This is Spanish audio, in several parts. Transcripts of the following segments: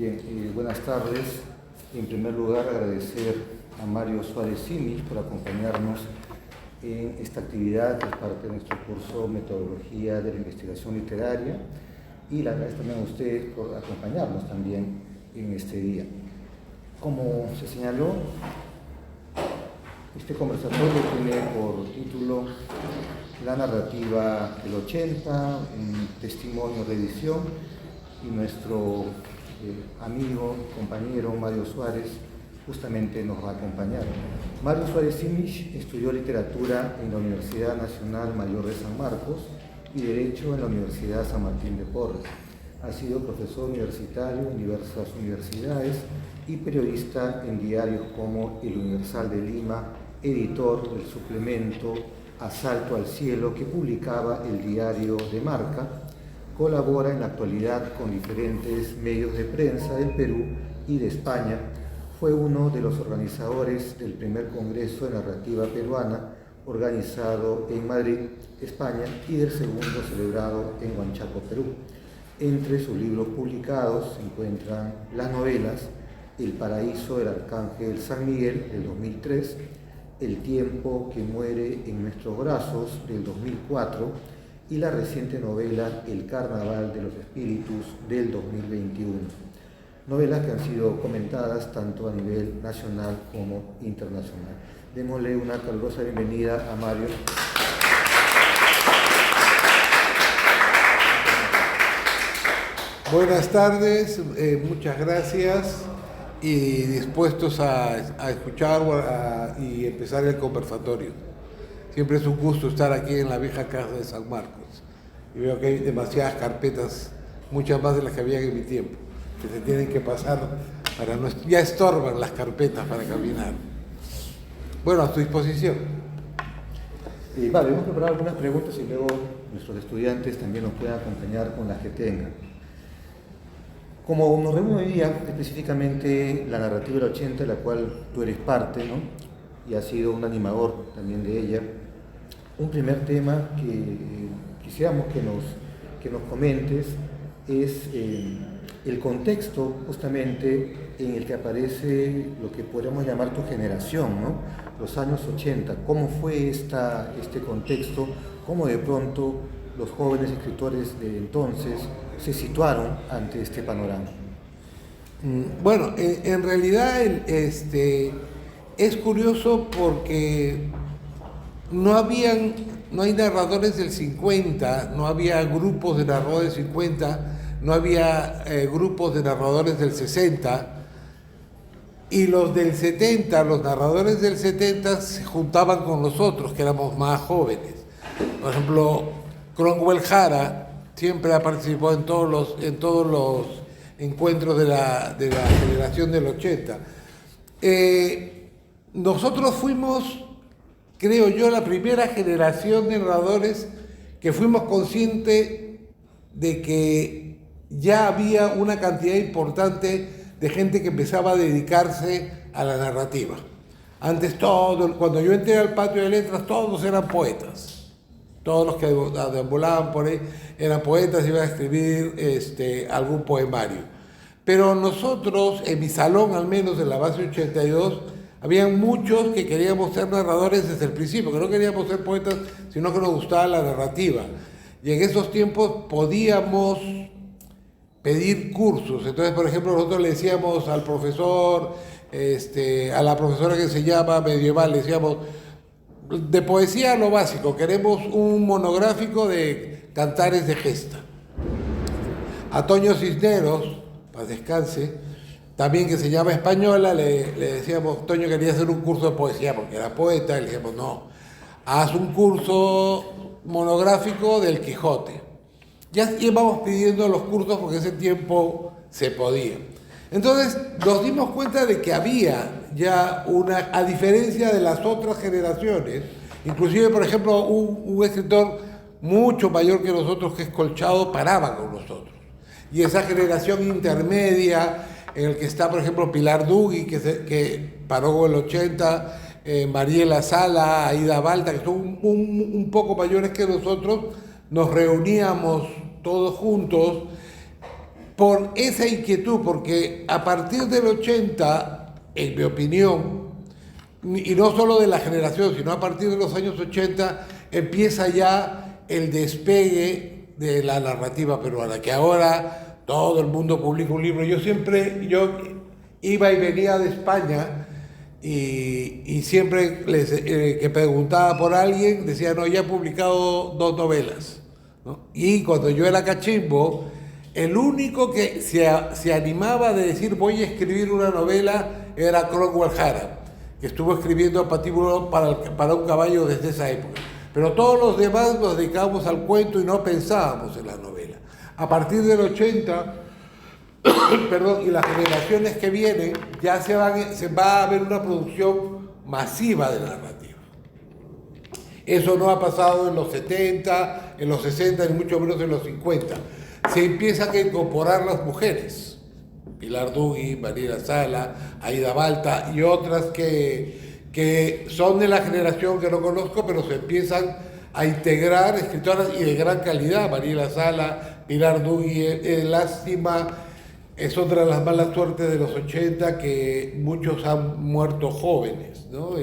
Bien, buenas tardes. En primer lugar, agradecer a Mario Suárez Simich por acompañarnos en esta actividad que es parte de nuestro curso Metodología de la Investigación Literaria, y le agradezco también a ustedes por acompañarnos también en este día. Como se señaló, este conversatorio tiene por título La narrativa del 80, un testimonio de edición, y nuestro amigo, compañero Mario Suárez justamente nos va a acompañar. Mario Suárez Simich estudió literatura en la Universidad Nacional Mayor de San Marcos y Derecho en la Universidad San Martín de Porres. Ha sido profesor universitario en diversas universidades y periodista en diarios como El Universal de Lima, editor del suplemento Asalto al Cielo que publicaba el diario de Marca. Colabora en la actualidad con diferentes medios de prensa del Perú y de España. Fue uno de los organizadores del primer Congreso de Narrativa Peruana, organizado en Madrid, España, y del segundo celebrado en Huanchaco, Perú. Entre sus libros publicados se encuentran las novelas El paraíso del arcángel San Miguel, del 2003, El tiempo que muere en nuestros brazos, del 2004, y la reciente novela El carnaval de los espíritus, del 2021. Novelas que han sido comentadas tanto a nivel nacional como internacional. Démosle una calurosa bienvenida a Mario. Buenas tardes, muchas gracias y dispuestos a escuchar y empezar el conversatorio. Siempre es un gusto estar aquí en la vieja casa de San Marcos. Y veo que hay demasiadas carpetas, muchas más de las que había en mi tiempo, que se tienen que pasar para no... Ya estorban las carpetas para caminar. Bueno, a tu disposición. Vale, hemos preparado algunas preguntas y luego nuestros estudiantes también nos pueden acompañar con las que tengan. Como nos reúne hoy día específicamente la narrativa del 80, de la cual tú eres parte, ¿no? Y has sido un animador también de ella, un primer tema que quisiéramos que nos comentes es el contexto justamente en el que aparece lo que podríamos llamar tu generación, ¿no? Los años 80. ¿Cómo fue este contexto? ¿Cómo de pronto los jóvenes escritores de entonces se situaron ante este panorama? Bueno, en realidad es curioso porque no hay narradores del 50, no había grupos de narradores del 50, no había grupos de narradores del 60, y los del 70, los narradores del 70 se juntaban con nosotros, que éramos más jóvenes. Por ejemplo, Cromwell Jara siempre ha participado en todos los encuentros de la generación del 80. Nosotros fuimos, creo yo, la primera generación de narradores que fuimos conscientes de que ya había una cantidad importante de gente que empezaba a dedicarse a la narrativa. Antes cuando yo entré al patio de letras, todos eran poetas. Todos los que deambulaban por ahí eran poetas, iban a escribir algún poemario. Pero nosotros, en mi salón al menos, en la base 82, habían muchos que queríamos ser narradores desde el principio, que no queríamos ser poetas, sino que nos gustaba la narrativa. Y en esos tiempos podíamos pedir cursos. Entonces, por ejemplo, nosotros le decíamos al profesor, a la profesora que se llama medieval, le decíamos, de poesía lo básico, queremos un monográfico de cantares de gesta. A Toño Cisneros, paz descanse, también que se llama Española, le decíamos, Toño quería hacer un curso de poesía porque era poeta, y le decíamos, no, haz un curso monográfico del Quijote. Ya íbamos pidiendo los cursos porque ese tiempo se podía. Entonces nos dimos cuenta de que había ya a diferencia de las otras generaciones, inclusive por ejemplo un escritor mucho mayor que nosotros, que es Colchado, paraba con nosotros. Y esa generación intermedia, en el que está, por ejemplo, Pilar Dugui, que paró con el 80, Mariela Sala, Aida Balta, que son un poco mayores que nosotros, nos reuníamos todos juntos por esa inquietud, porque a partir del 80, en mi opinión, y no solo de la generación, sino a partir de los años 80, empieza ya el despegue de la narrativa peruana, que ahora todo el mundo publica un libro. Yo iba y venía de España y siempre que preguntaba por alguien, decía, no, ya he publicado 2 novelas, ¿no? Y cuando yo era cachimbo, el único que se animaba de decir voy a escribir una novela era Cromwell Jara, que estuvo escribiendo Patíbulo para un caballo desde esa época. Pero todos los demás nos dedicábamos al cuento y no pensábamos en la novela. A partir del 80, perdón, y las generaciones que vienen, ya se va a ver una producción masiva de narrativa. Eso no ha pasado en los 70, en los 60, ni mucho menos en los 50. Se empiezan a incorporar las mujeres. Pilar Dugui, Mariela Sala, Aida Balta y otras que son de la generación que no conozco, pero se empiezan a integrar escritoras y de gran calidad. Mariela Sala, Pilar Dugui, lástima, es otra de las malas suertes de los 80 que muchos han muerto jóvenes, ¿no?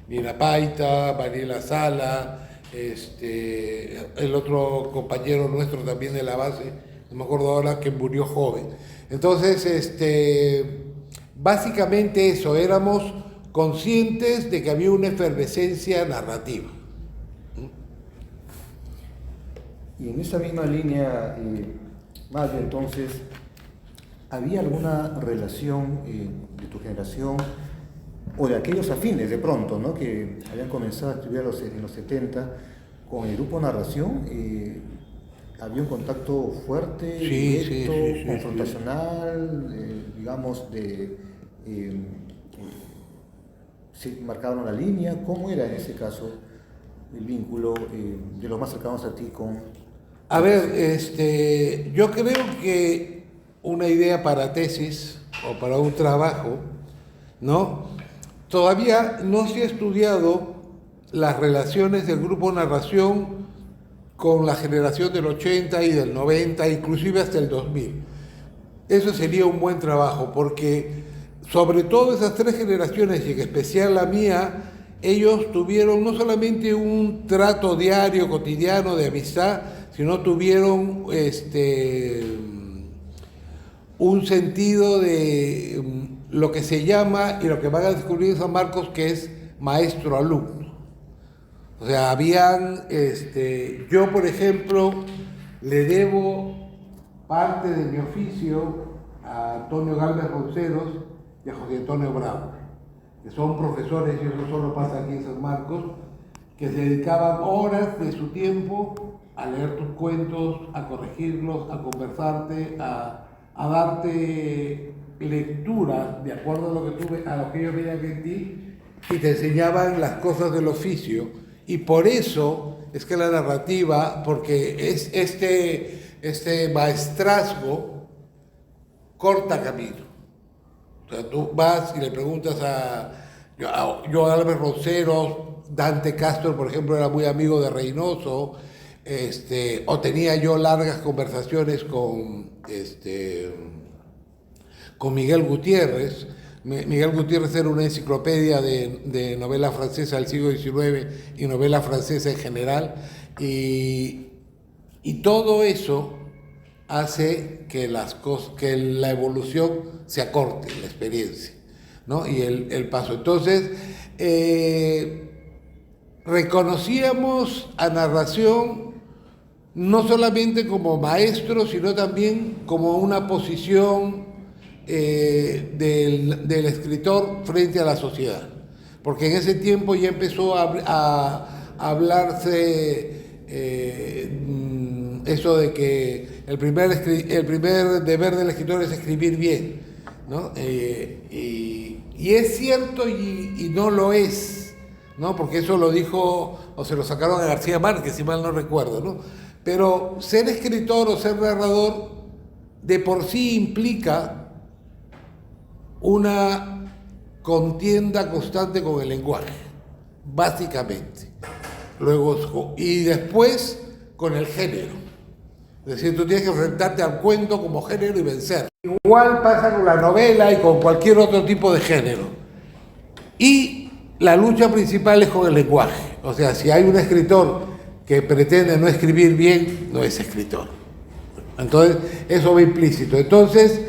Nina Paita, Mariela Sala, el otro compañero nuestro también de la base, no me acuerdo ahora, que murió joven. Entonces, básicamente eso, éramos conscientes de que había una efervescencia narrativa. Y en esa misma línea, Mario, entonces, ¿había alguna relación de tu generación o de aquellos afines de pronto, ¿no?, que habían comenzado a estudiar en los 70 con el grupo Narración? ¿Había un contacto fuerte, directo, confrontacional, digamos, se marcaron la línea? ¿Cómo era en ese caso el vínculo de los más cercanos a ti con...? A ver, yo creo que una idea para tesis o para un trabajo, ¿no? Todavía no se ha estudiado las relaciones del grupo Narración con la generación del 80 y del 90, inclusive hasta el 2000. Eso sería un buen trabajo, porque sobre todo esas 3 generaciones, y en especial la mía, ellos tuvieron no solamente un trato diario, cotidiano, de amistad, sino tuvieron un sentido de lo que se llama, y lo que van a descubrir en San Marcos, que es maestro-alumno. O sea, yo por ejemplo, le debo parte de mi oficio a Antonio Galvez Ronceros y a José Antonio Bravo, que son profesores, y eso solo pasa aquí en San Marcos, que se dedicaban horas de su tiempo a leer tus cuentos, a corregirlos, a conversarte, a darte lectura de acuerdo a lo que ellos veían en ti, y te enseñaban las cosas del oficio. Y por eso es que la narrativa, porque es este maestrazgo corta camino. O sea, tú vas y le preguntas a Álvarez Ronceros, Dante Castro, por ejemplo, era muy amigo de Reynoso, o tenía yo largas conversaciones con Miguel Gutiérrez. Miguel Gutiérrez era una enciclopedia de novela francesa del siglo XIX y novela francesa en general, y todo eso hace que la evolución se acorte, la experiencia, ¿no? Y el paso. Entonces, reconocíamos a Narración no solamente como maestro, sino también como una posición del escritor frente a la sociedad, porque en ese tiempo ya empezó a hablarse eso de que el primer deber del escritor es escribir bien, ¿no? Y es cierto y no lo es, ¿no? Porque eso lo dijo, o se lo sacaron a García Márquez, si mal no recuerdo, ¿no? Pero ser escritor o ser narrador de por sí implica una contienda constante con el lenguaje, básicamente. Luego, y después con el género, Es decir, tú tienes que enfrentarte al cuento como género y vencer. Igual pasa con la novela y con cualquier otro tipo de género. Y la lucha principal es con el lenguaje. O sea, si hay un escritor que pretende no escribir bien, no es escritor. Entonces, eso va implícito. Entonces,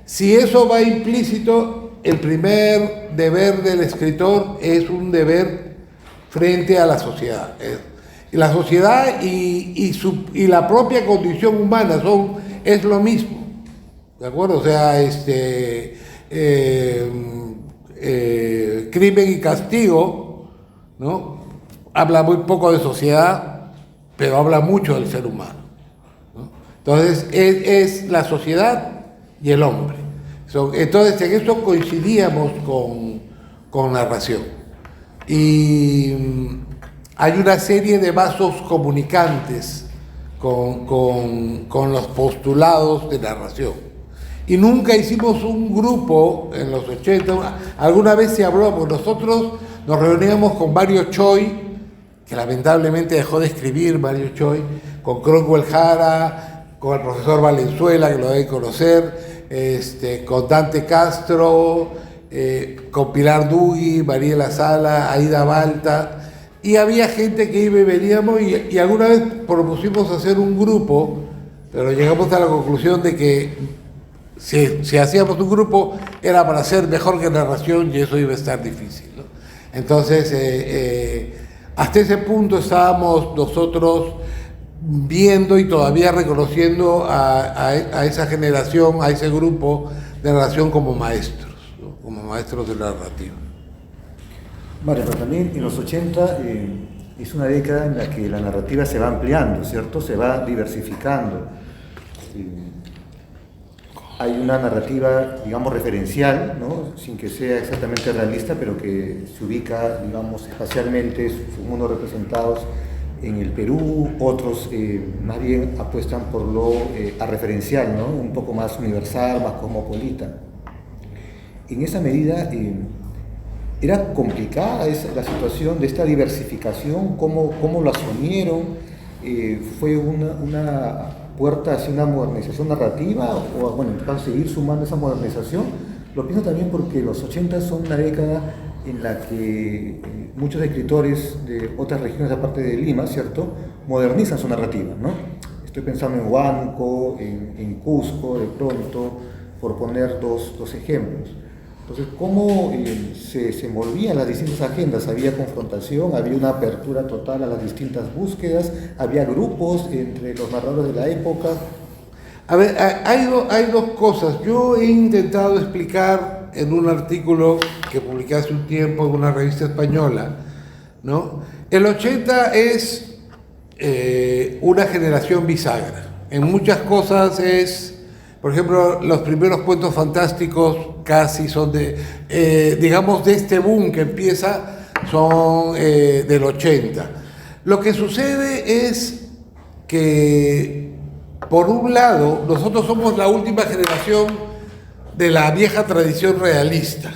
si eso va implícito, el primer deber del escritor es un deber frente a la sociedad. La sociedad y la propia condición humana es lo mismo, ¿de acuerdo? O sea, Crimen y Castigo, ¿no? Habla muy poco de sociedad, pero habla mucho del ser humano, ¿no? Entonces, es la sociedad y el hombre. Entonces, en eso coincidíamos con narración. Y hay una serie de vasos comunicantes con los postulados de narración. Y nunca hicimos un grupo en los 80, alguna vez se habló, porque nosotros nos reuníamos con Mario Choi, que lamentablemente dejó de escribir, Mario Choi, con Cromwell Jara, con el profesor Valenzuela, que lo deben conocer, con Dante Castro, con Pilar Dugui, Mariela Sala, Aida Balta, y había gente que iba y veníamos, y alguna vez propusimos hacer un grupo, pero llegamos a la conclusión de que si hacíamos un grupo era para ser mejor que narración y eso iba a estar difícil, ¿no? Entonces, hasta ese punto estábamos nosotros viendo y todavía reconociendo a esa generación, a ese grupo de narración como maestros, ¿no? Como maestros de la narrativa. Vale, pero también en los 80 es una década en la que la narrativa se va ampliando, ¿cierto? Se va diversificando. Hay una narrativa, digamos, referencial, ¿no? Sin que sea exactamente realista, pero que se ubica, digamos, espacialmente, unos representados en el Perú, otros más bien apuestan por lo referencial, ¿no? Un poco más universal, más cosmopolita. En esa medida, era complicada la situación de esta diversificación, cómo lo asumieron, fue una puerta hacia una modernización narrativa, o bueno, para seguir sumando esa modernización. Lo pienso también porque los 80 son una década en la que muchos escritores de otras regiones aparte de Lima, ¿cierto?, modernizan su narrativa, ¿no? Estoy pensando en Huánuco, en Cusco, de pronto, por poner dos ejemplos. Entonces, ¿cómo se movían las distintas agendas? ¿Había confrontación? ¿Había una apertura total a las distintas búsquedas? ¿Había grupos entre los narradores de la época? A ver, hay dos cosas. Yo he intentado explicar en un artículo que publiqué hace un tiempo en una revista española, ¿no? El 80 es una generación bisagra. En muchas cosas por ejemplo, los primeros cuentos fantásticos casi son digamos, de este boom que empieza, son del 80. Lo que sucede es que, por un lado, nosotros somos la última generación de la vieja tradición realista.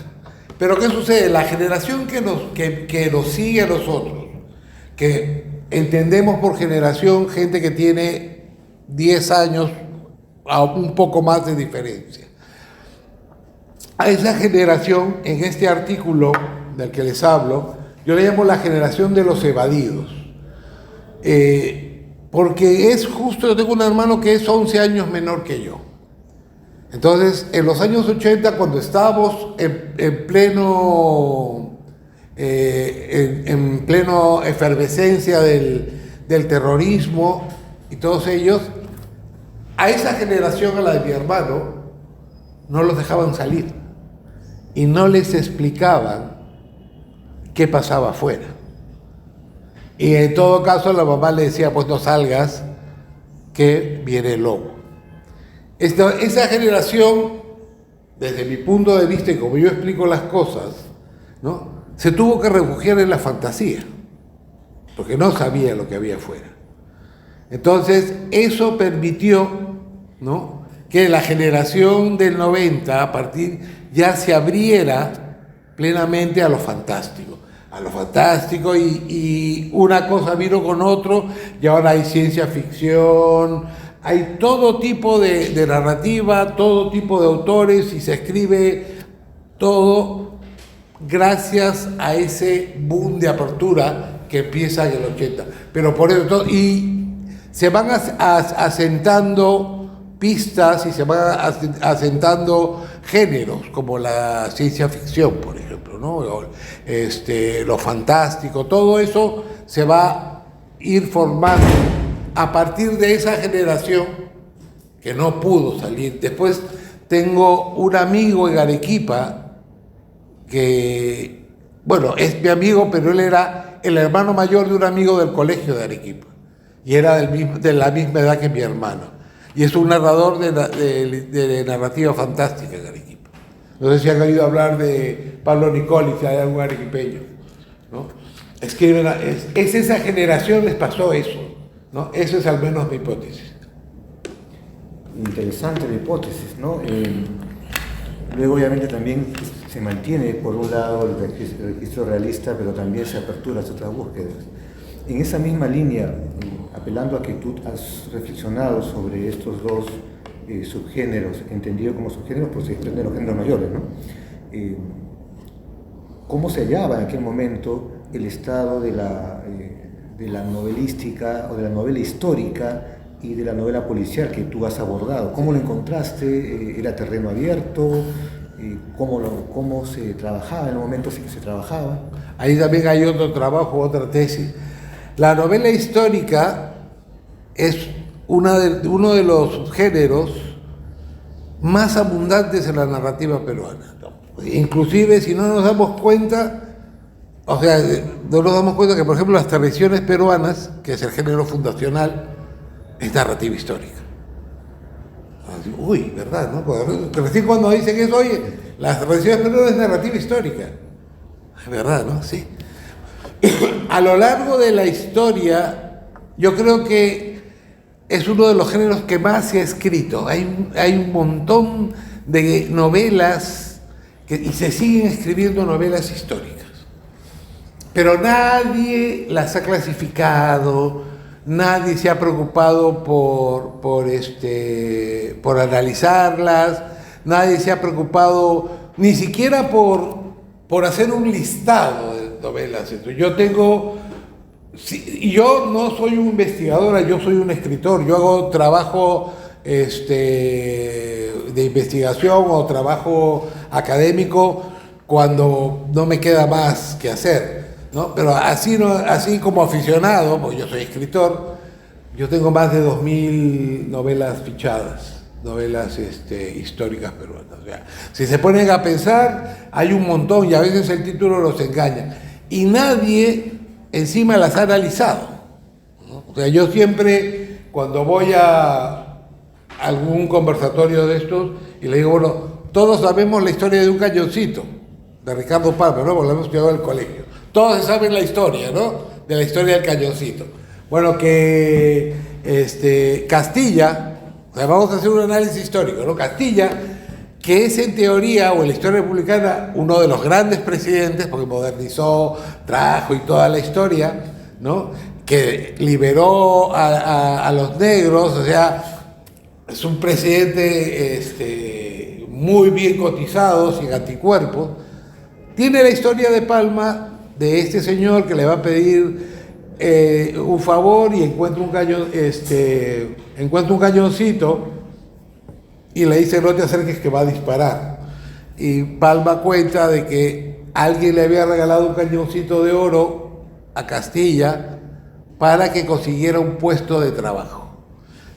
Pero ¿qué sucede? La generación que nos sigue a nosotros, que entendemos por generación gente que tiene 10 años, a un poco más de diferencia. A esa generación, en este artículo del que les hablo, yo le llamo la generación de los evadidos. Porque es justo, yo tengo un hermano que es 11 años menor que yo. Entonces, en los años 80, cuando estábamos en pleno efervescencia del terrorismo y todos ellos, a esa generación, a la de mi hermano, no los dejaban salir y no les explicaban qué pasaba afuera. Y en todo caso la mamá le decía, pues no salgas, que viene el lobo. Esa generación, desde mi punto de vista y como yo explico las cosas, ¿no?, se tuvo que refugiar en la fantasía, porque no sabía lo que había afuera. Entonces, eso permitió, ¿no?, que la generación del 90, a partir, ya se abriera plenamente a lo fantástico. Y una cosa vino con otro, y ahora hay ciencia ficción, hay todo tipo de narrativa, todo tipo de autores y se escribe todo gracias a ese boom de apertura que empieza en el 80. Pero por eso todo, y se van asentando pistas y se van asentando géneros como la ciencia ficción, por ejemplo, ¿no? Lo fantástico, todo eso se va a ir formando a partir de esa generación que no pudo salir. Después tengo un amigo en Arequipa que, bueno, es mi amigo, pero él era el hermano mayor de un amigo del colegio de Arequipa y era de la misma edad que mi hermano. Y es un narrador de narrativa fantástica en Arequipa. No sé si han oído hablar de Pablo Nicoli, si hay algún arequipeño, ¿no? Escriben, es esa generación les pasó eso, ¿no? Eso es al menos mi hipótesis. Interesante la hipótesis, ¿no? Luego obviamente también se mantiene por un lado el registro realista, pero también se apertura a otras búsquedas. En esa misma línea, apelando a que tú has reflexionado sobre estos dos subgéneros, entendido como subgéneros, pues se desprenden los géneros mayores, ¿no? ¿Cómo se hallaba en aquel momento el estado de la novelística o de la novela histórica y de la novela policial que tú has abordado? ¿Cómo lo encontraste? ¿Era terreno abierto? ¿Cómo se trabajaba en el momento en que se trabajaba? Ahí también hay otro trabajo, otra tesis. La novela histórica es uno de los subgéneros más abundantes en la narrativa peruana. Inclusive, si no nos damos cuenta, o sea, no nos damos cuenta que, por ejemplo, las tradiciones peruanas, que es el género fundacional, es narrativa histórica. Uy, ¿verdad? ¿No? Recién cuando dicen eso, oye, las tradiciones peruanas es narrativa histórica. Es verdad, ¿no? Sí. A lo largo de la historia, yo creo que es uno de los géneros que más se ha escrito. Hay un montón de novelas y se siguen escribiendo novelas históricas. Pero nadie las ha clasificado, nadie se ha preocupado por analizarlas, nadie se ha preocupado ni siquiera por hacer un listado de novelas. Yo no soy una investigadora, yo soy un escritor, yo hago trabajo de investigación o trabajo académico cuando no me queda más que hacer, ¿no? Pero así como aficionado, pues yo soy escritor, yo tengo más de 2000 novelas fichadas, novelas históricas peruanas. O sea, si se ponen a pensar, hay un montón y a veces el título los engaña. Y nadie encima las ha analizado, ¿no? O sea, yo siempre, cuando voy a algún conversatorio de estos, y le digo, bueno, todos sabemos la historia de un cañoncito, de Ricardo Palma, ¿no? Porque lo hemos estudiado en el colegio. Todos saben la historia, ¿no? De la historia del cañoncito. Bueno, que Castilla, o sea, vamos a hacer un análisis histórico, ¿no? Castilla, que es en teoría, o en la historia republicana, uno de los grandes presidentes, porque modernizó, trajo y toda la historia, ¿no? Que liberó a los negros, o sea, es un presidente muy bien cotizado, sin anticuerpos. Tiene la historia de Palma, de este señor que le va a pedir un favor y encuentra un cañoncito y le dice, no te acerques que va a disparar. Y Palma cuenta de que alguien le había regalado un cañoncito de oro a Castilla para que consiguiera un puesto de trabajo.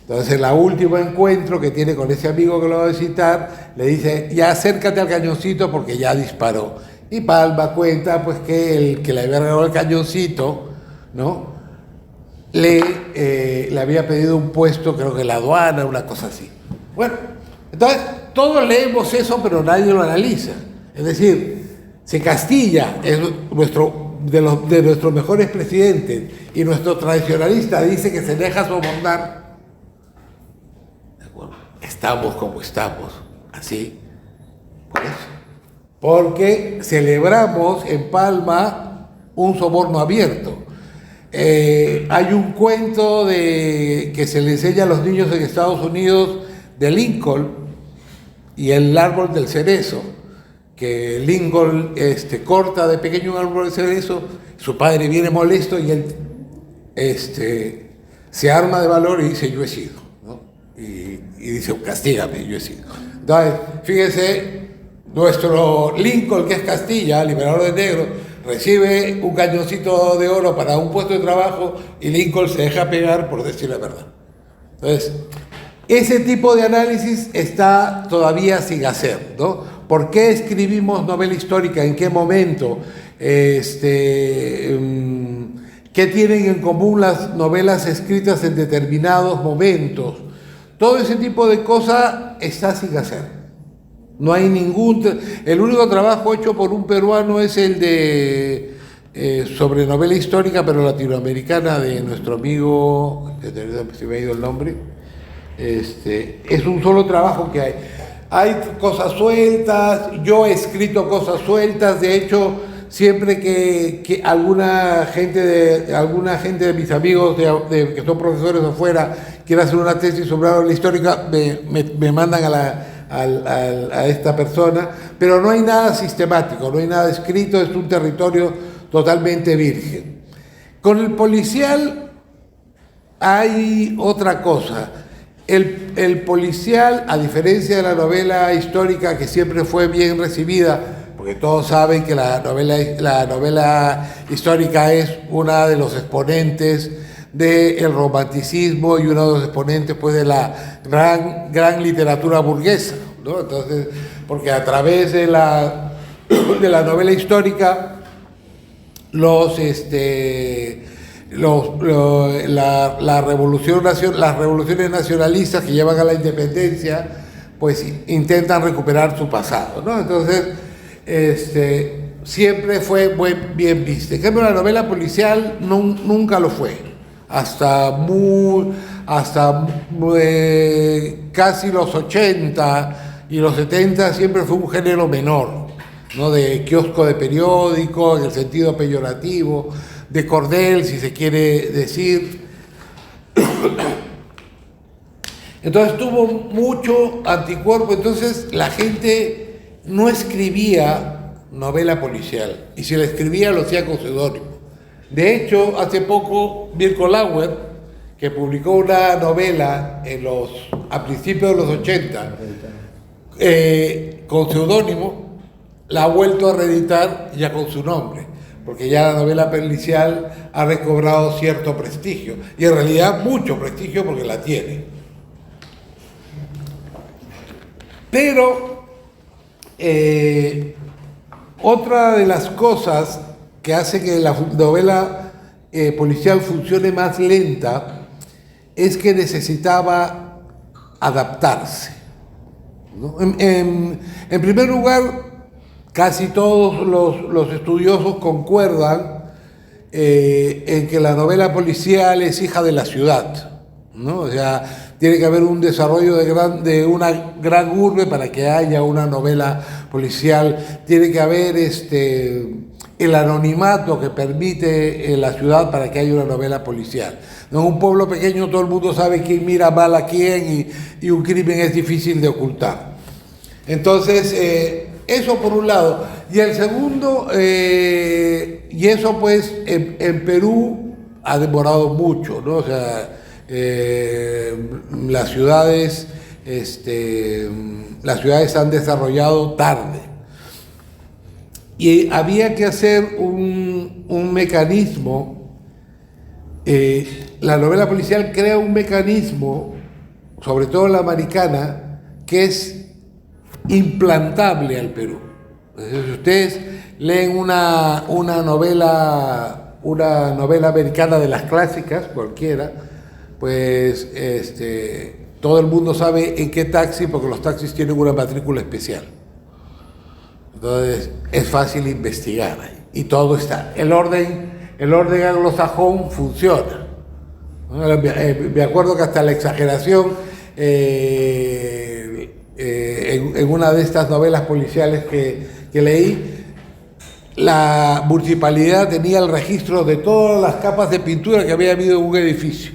Entonces, en el último encuentro que tiene con ese amigo que lo va a visitar, le dice, ya acércate al cañoncito porque ya disparó. Y Palma cuenta pues que el que le había regalado el cañoncito, ¿no? Le había pedido un puesto, creo que en la aduana, una cosa así. Bueno, entonces todos leemos eso, pero nadie lo analiza. Es decir, si Castilla es de nuestros mejores presidentes y nuestro tradicionalista dice que se deja sobornar, ¿de acuerdo? Estamos como estamos, así, por eso. Porque celebramos en Palma un soborno abierto. Hay un cuento que se le enseña a los niños en Estados Unidos de Lincoln y el árbol del cerezo, que Lincoln corta de pequeño un árbol de cerezo, su padre viene molesto y él se arma de valor y dice: yo he sido, ¿no? Y dice: castígame, yo he sido. Entonces, fíjese, nuestro Lincoln, que es Castilla, liberador de negros, recibe un cañoncito de oro para un puesto de trabajo y Lincoln se deja pegar por decir la verdad. Entonces, ese tipo de análisis está todavía sin hacer, ¿no? ¿Por qué escribimos novela histórica? ¿En qué momento? ¿Qué tienen en común las novelas escritas en determinados momentos? Todo ese tipo de cosas está sin hacer. No hay el único trabajo hecho por un peruano es el de sobre novela histórica, pero latinoamericana, de nuestro amigo, se me ha ido el nombre. Es un solo trabajo que hay. Hay cosas sueltas, yo he escrito cosas sueltas, de hecho, siempre que alguna gente de mis amigos que son profesores afuera quiere hacer una tesis sobre novela histórica, me mandan a esta persona, pero no hay nada sistemático, no hay nada escrito, es un territorio totalmente virgen. Con el policial hay otra cosa. El policial, a diferencia de la novela histórica, que siempre fue bien recibida, porque todos saben que la novela histórica es una de los exponentes del romanticismo y uno de los exponentes, pues, de la gran literatura burguesa, ¿no? Entonces, porque a través de la novela histórica las revoluciones nacionalistas que llevan a la independencia, pues intentan recuperar su pasado, ¿no? Entonces, siempre fue bien vista. En cambio, la novela policial nunca lo fue. Hasta casi los 80 y los 70 siempre fue un género menor, ¿no? De kiosco de periódico, en el sentido peyorativo, de cordel, si se quiere decir. Entonces tuvo mucho anticuerpo, entonces la gente no escribía novela policial, y si la escribía lo hacía con seudónimo. De hecho, hace poco Mirko Lauer, que publicó una novela a principios de los 80, con seudónimo, la ha vuelto a reeditar ya con su nombre, porque ya la novela policial ha recobrado cierto prestigio, y en realidad mucho prestigio, porque la tiene. Pero otra de las cosas que hace que la novela policial funcione más lenta es que necesitaba adaptarse, ¿no? En primer lugar, casi todos los estudiosos concuerdan en que la novela policial es hija de la ciudad, ¿no? O sea, tiene que haber un desarrollo de una gran urbe para que haya una novela policial, tiene que haber el anonimato que permite la ciudad para que haya una novela policial. En un pueblo pequeño todo el mundo sabe quién mira mal a quién y un crimen es difícil de ocultar. Entonces, eso por un lado. Y el segundo, y eso pues en Perú ha demorado mucho, ¿no? O sea, las ciudades han desarrollado tarde. Y había que hacer un mecanismo. La novela policial crea un mecanismo, sobre todo la americana, que es implantable al Perú. Entonces, si ustedes leen una novela americana de las clásicas, cualquiera, pues todo el mundo sabe en qué taxi, porque los taxis tienen una matrícula especial. Entonces es fácil investigar ahí, y todo está. El orden anglosajón funciona. Me acuerdo que hasta la exageración, en una de estas novelas policiales que leí, la municipalidad tenía el registro de todas las capas de pintura que había habido en un edificio.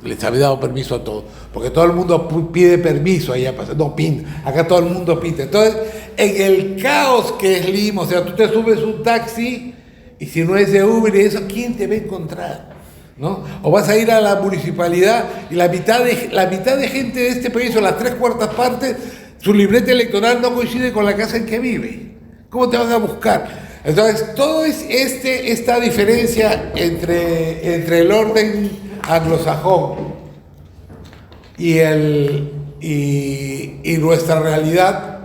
Les había dado permiso a todos, porque todo el mundo pide permiso allá, no pinta, acá todo el mundo pinta. Entonces, en el caos que es Lima, o sea, tú te subes un taxi y si no es de Uber y eso, ¿quién te va a encontrar? ¿No? O vas a ir a la municipalidad y la mitad de gente de este país, o las 3/4 partes, su libreta electoral no coincide con la casa en que vive. ¿Cómo te van a buscar? Entonces, todo es esta diferencia entre el orden anglosajón y nuestra realidad.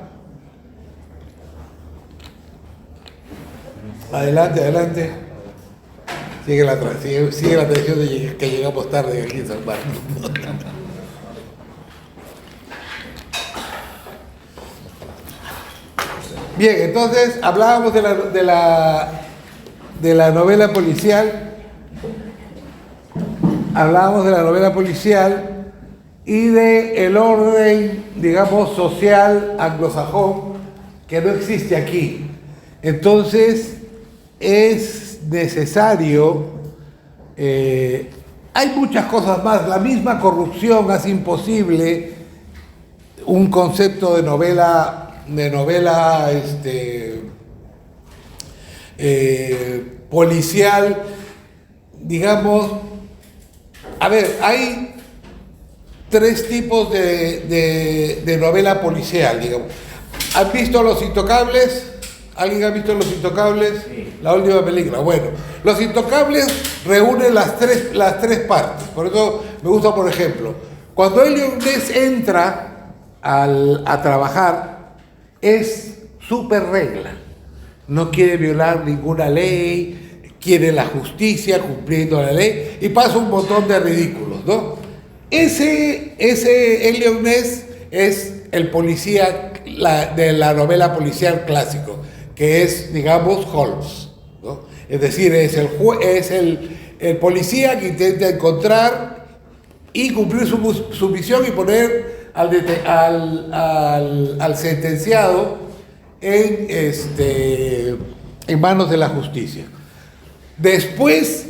Adelante. Sigue la tradición de que llegamos tarde aquí en San Marcos. Bien, entonces hablábamos de la novela policial. Hablábamos de la novela policial y de el orden, digamos, social anglosajón que no existe aquí. Entonces, es necesario, hay muchas cosas más, la misma corrupción hace imposible un concepto de novela policial, digamos. A ver, hay 3 tipos de novela policial, digamos. ¿Han visto Los Intocables? ¿Alguien ha visto Los Intocables? Sí. La última película. Bueno, Los Intocables reúnen las tres partes. Por eso me gusta, por ejemplo, cuando Elliot Ness entra a trabajar, es súper regla. No quiere violar ninguna ley, quiere la justicia, cumpliendo la ley, y pasa un montón de ridículos, ¿no? Ese Elliot Ness es el policía de la novela policial clásico, que es, digamos, Holmes, ¿no? Es decir, es el policía que intenta encontrar y cumplir su misión y poner al sentenciado en manos de la justicia. Después,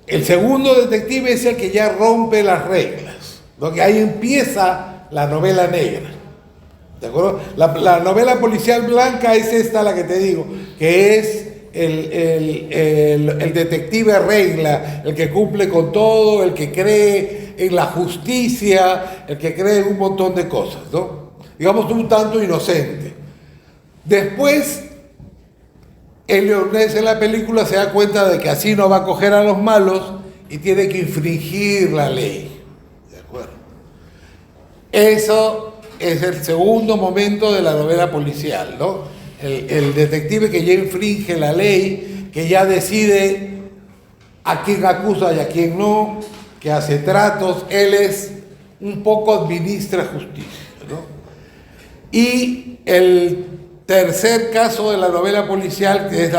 el segundo detective es el que ya rompe las reglas, ¿no? Que ahí empieza la novela negra, ¿de acuerdo? La novela policial blanca es esta, la que te digo, que es el detective regla, el que cumple con todo, el que cree en la justicia, el que cree en un montón de cosas, ¿no? Digamos, un tanto inocente. Después, Elliot Ness en la película se da cuenta de que así no va a coger a los malos y tiene que infringir la ley. ¿De acuerdo? Eso es el segundo momento de la novela policial, ¿no? El detective que ya infringe la ley, que ya decide a quién acusa y a quién no, que hace tratos, él es un poco administra justicia, ¿no? Y el tercer caso de la novela policial, que es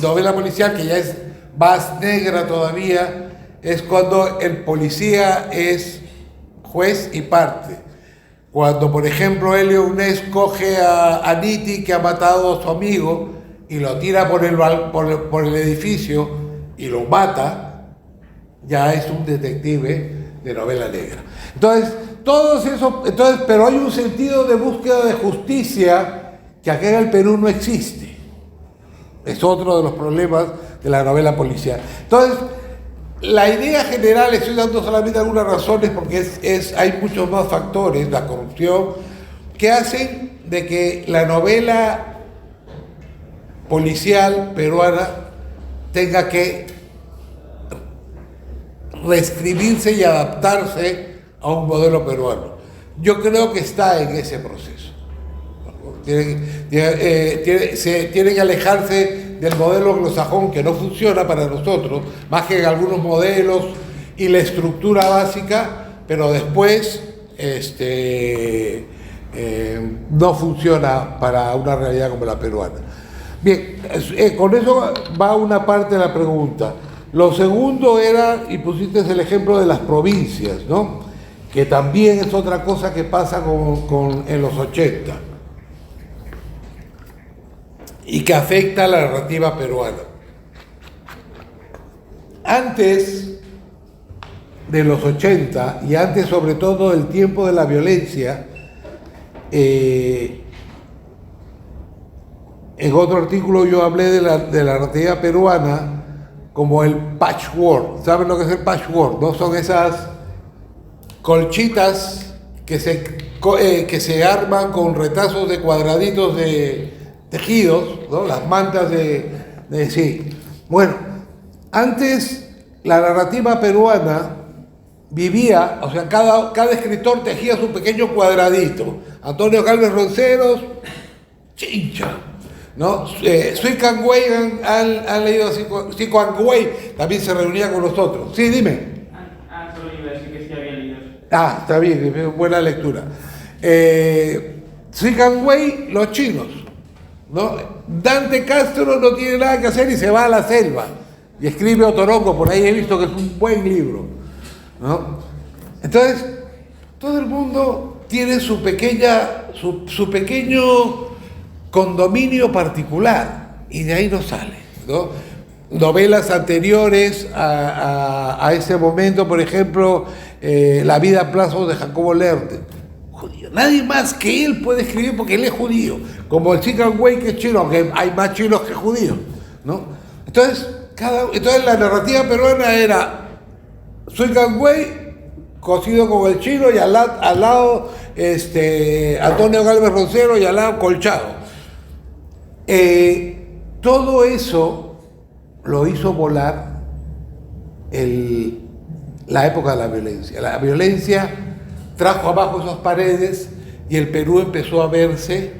novela policial que ya es más negra todavía, es cuando el policía es juez y parte. Cuando, por ejemplo, Elliot Ness coge a Nitti, que ha matado a su amigo, y lo tira por el edificio y lo mata, ya es un detective de novela negra. Entonces, pero hay un sentido de búsqueda de justicia que acá en el Perú no existe. Es otro de los problemas de la novela policial. Entonces, la idea general, estoy dando solamente algunas razones porque hay muchos más factores, la corrupción, que hacen de que la novela policial peruana tenga que reescribirse y adaptarse a un modelo peruano. Yo creo que está en ese proceso. Tiene que alejarse del modelo anglosajón, que no funciona para nosotros, más que en algunos modelos y la estructura básica, pero después no funciona para una realidad como la peruana. Bien, con eso va una parte de la pregunta. Lo segundo era, y pusiste el ejemplo de las provincias, ¿no? Que también es otra cosa que pasa en los 80. y que afecta a la narrativa peruana. Antes de los 80 y antes sobre todo del tiempo de la violencia, en otro artículo yo hablé de la narrativa peruana como el patchwork. ¿Saben lo que es el patchwork? ¿No? Son esas colchitas que se arman con retazos de cuadraditos de tejidos, ¿no? Las mantas sí. Bueno, antes la narrativa peruana vivía, o sea, cada escritor tejía su pequeño cuadradito. Antonio Galvez Ronceros, chincha, ¿no? Sui Kangwei han leído Sui Kangwei, también se reunía con nosotros. Sí, dime. Solo iba a decir que sí había leído. Está bien, buena lectura. Sui Kangwei, los chinos, ¿no? Dante Castro no tiene nada que hacer y se va a la selva y escribe Otorongo, por ahí he visto que es un buen libro, ¿no? Entonces, todo el mundo tiene su pequeño condominio particular y de ahí no sale, ¿no? Novelas anteriores a ese momento, por ejemplo, La vida a plazos de Jacobo Lerner, judío. Nadie más que él puede escribir porque él es judío, como el Sui Kangwei, que es chino, aunque hay más chinos que judíos, ¿no? Entonces la narrativa peruana era Sui Kangwei cocido con el chino y al lado Antonio Galvez Roncero y al lado Colchado. Todo eso lo hizo volar la época de la violencia. La violencia trajo abajo esas paredes y el Perú empezó a verse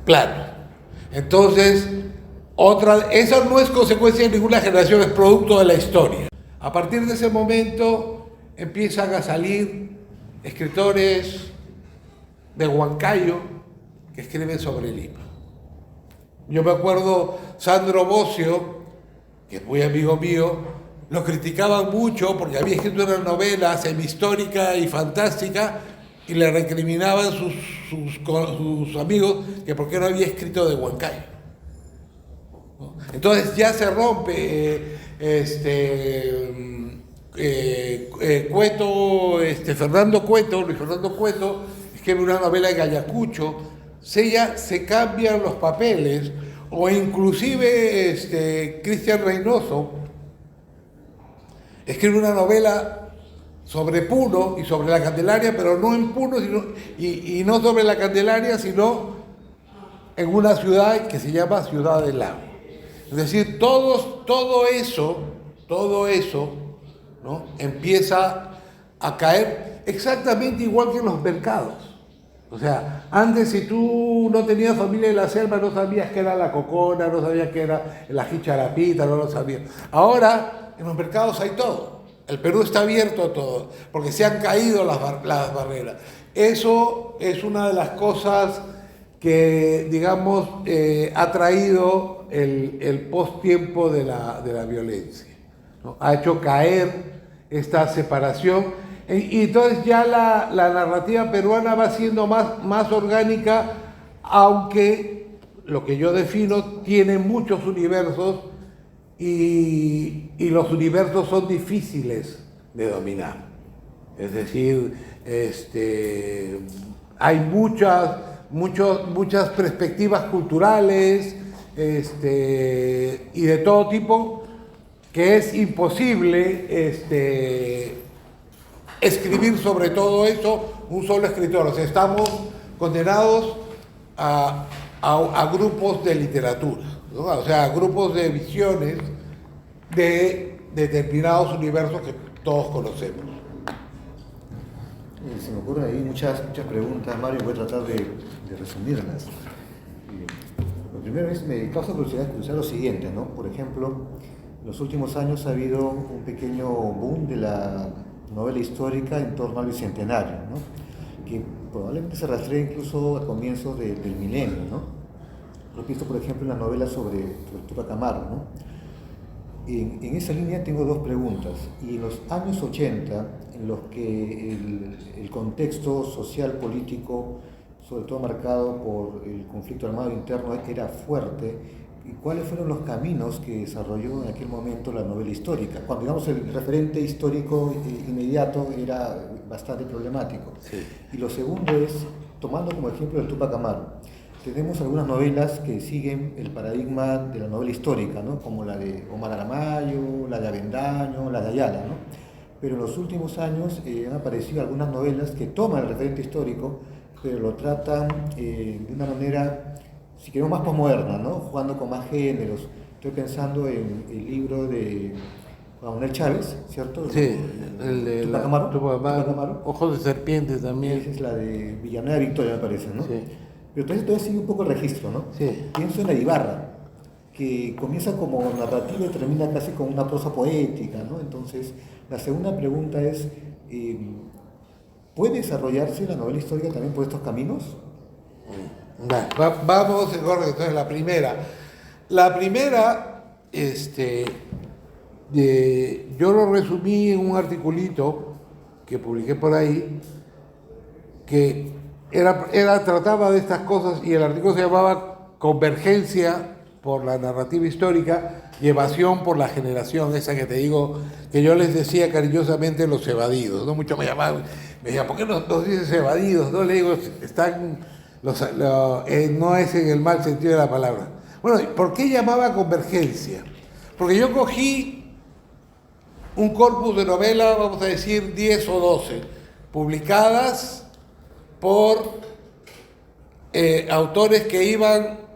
plano. Entonces, eso no es consecuencia de ninguna generación, es producto de la historia. A partir de ese momento empiezan a salir escritores de Huancayo que escriben sobre Lima. Yo me acuerdo, Sandro Bocio, que es muy amigo mío, lo criticaban mucho porque había escrito una novela semihistórica y fantástica y le recriminaban sus amigos que por qué no había escrito de Huancayo, ¿no? Entonces ya se rompe Luis Fernando Cueto escribe una novela en Ayacucho, se cambian los papeles, o inclusive Cristian Reynoso escribe una novela sobre Puno y sobre la Candelaria, pero no en Puno, y no sobre la Candelaria, sino en una ciudad que se llama Ciudad del Lago. Es decir, todo eso, ¿no? Empieza a caer exactamente igual que en los mercados. O sea, antes si tú no tenías familia en la selva, no sabías qué era la cocona, no sabías qué era la jicharapita, no lo sabías. Ahora, en los mercados hay todo. El Perú está abierto a todo, porque se han caído las barreras. Eso es una de las cosas que, digamos, ha traído el post-tiempo de la violencia, ¿no? Ha hecho caer esta separación. Y entonces ya la narrativa peruana va siendo más orgánica, aunque lo que yo defino tiene muchos universos y los universos son difíciles de dominar. Es decir, hay muchas perspectivas culturales y de todo tipo que es imposible escribir sobre todo eso un solo escritor. O sea, estamos condenados a grupos de literatura, ¿no? O sea, a grupos de visiones de determinados universos que todos conocemos. Se me ocurren ahí muchas preguntas, Mario, voy a tratar de resumirlas. Lo primero es, me causa curiosidad escuchar lo siguiente, ¿no? Por ejemplo, en los últimos años ha habido un pequeño boom de la novela histórica en torno al Bicentenario, ¿no? Que probablemente se rastrea incluso a comienzos del milenio, ¿no? Lo he visto, por ejemplo, en la novela sobre Tupac Amaru, ¿no? En esa línea tengo dos preguntas. Y en los años 80, en los que el contexto social político sobre todo marcado por el conflicto armado interno, era fuerte. ¿Y cuáles fueron los caminos que desarrolló en aquel momento la novela histórica? Cuando, digamos, el referente histórico inmediato era bastante problemático. Sí. Y lo segundo es, tomando como ejemplo el Túpac Amaru, tenemos algunas novelas que siguen el paradigma de la novela histórica, ¿no? Como la de Omar Aramayo, la de Avendaño, la de Ayala, ¿no? Pero en los últimos años han aparecido algunas novelas que toman el referente histórico, pero lo tratan de una manera, si queremos, más posmoderna, ¿no? Jugando con más géneros. Estoy pensando en el libro de Juan Manuel Chávez, ¿cierto? Sí, el de Túpac Amaru. Túpac Amaru. Ojos de serpiente también. Esa es la de Villanueva Victoria, me parece, ¿no? Sí. Pero entonces todavía sigue un poco el registro, ¿no? Sí. Pienso en la de Ibarra, que comienza como narrativa y termina casi con una prosa poética, ¿no? Entonces, la segunda pregunta es, ¿puede desarrollarse la novela histórica también por estos caminos? Vamos en orden, entonces la primera. La primera, yo lo resumí en un articulito que publiqué por ahí, que trataba de estas cosas, y el artículo se llamaba Convergencia por la narrativa histórica y evasión por la generación, esa que te digo, que yo les decía cariñosamente los evadidos, ¿no? Muchos me llamaban, me decían, ¿por qué nos dices evadidos? No, le digo, están, no es en el mal sentido de la palabra. Bueno, ¿por qué llamaba Convergencia? Porque yo cogí un corpus de novela, vamos a decir 10 o 12, publicadas por autores que iban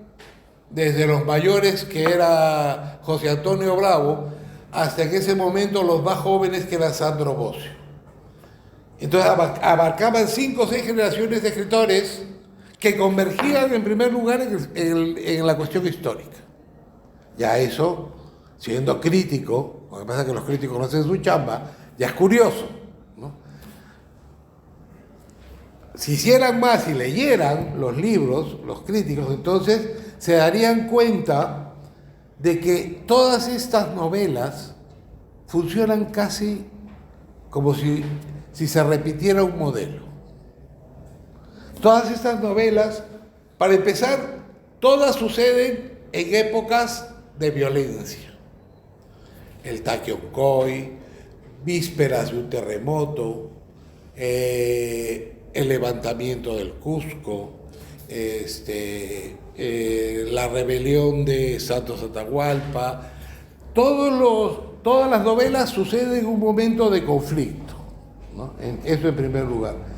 desde los mayores, que era José Antonio Bravo, hasta en ese momento los más jóvenes, que era Sandro Bosio. Entonces abarcaban 5 o 6 generaciones de escritores que convergían en primer lugar en la cuestión histórica. Ya eso, siendo crítico, lo que pasa es que los críticos no hacen su chamba, ya es curioso, ¿no? Si hicieran más y leyeran los libros, los críticos, entonces se darían cuenta de que todas estas novelas funcionan casi como si se repitiera un modelo. Todas estas novelas, para empezar, todas suceden en épocas de violencia. El Taquiocói, vísperas de un terremoto, el levantamiento del Cusco, la rebelión de Santos Atahualpa. Todas las novelas suceden en un momento de conflicto, ¿no? Eso en primer lugar.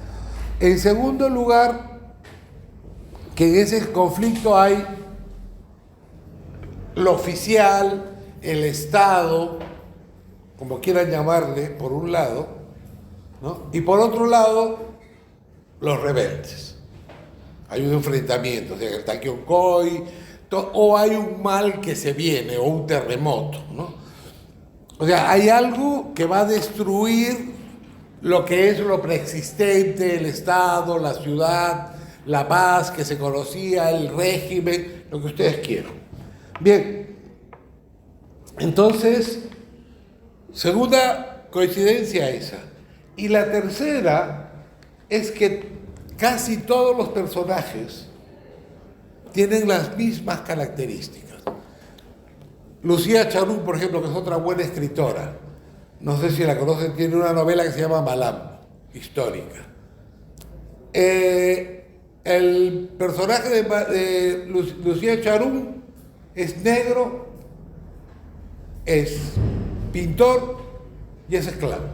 En segundo lugar, que en ese conflicto hay lo oficial, el Estado, como quieran llamarle, por un lado, ¿no? Y por otro lado, los rebeldes. Hay un enfrentamiento, o sea, el Taquiocói, o hay un mal que se viene, o un terremoto, ¿no? O sea, hay algo que va a destruir lo que es lo preexistente, el Estado, la ciudad, la paz que se conocía, el régimen, lo que ustedes quieran. Bien, entonces, segunda coincidencia esa. Y la tercera es que casi todos los personajes tienen las mismas características. Lucía Charún, por ejemplo, que es otra buena escritora, no sé si la conocen, tiene una novela que se llama Malam, histórica. El personaje de Lucía Charún es negro, es pintor y es esclavo.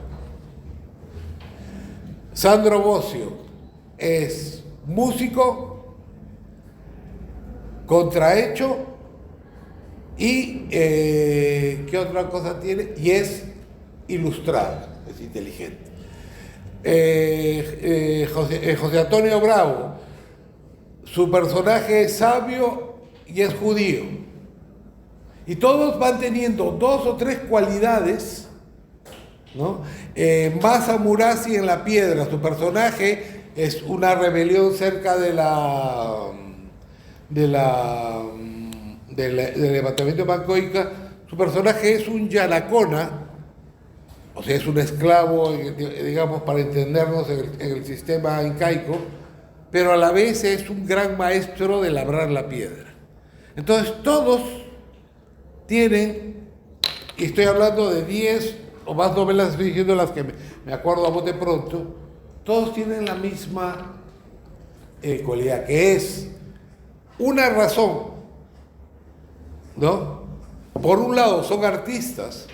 Sandro Bosio es músico, contrahecho y ¿qué otra cosa tiene? Y es ilustrado, es inteligente. José Antonio Bravo, su personaje es sabio y es judío. Y todos van teniendo 2 o 3 cualidades, ¿no? Masa Murasi en La Piedra, su personaje es una rebelión cerca del levantamiento de Mancoica. Su personaje es un Yanacona, o sea, es un esclavo, digamos, para entendernos en el sistema incaico, pero a la vez es un gran maestro de labrar la piedra. Entonces todos tienen, y estoy hablando de 10 o más novelas, estoy diciendo las que me acuerdo a bote pronto, todos tienen la misma cualidad, que es una razón, ¿no? Por un lado son artistas,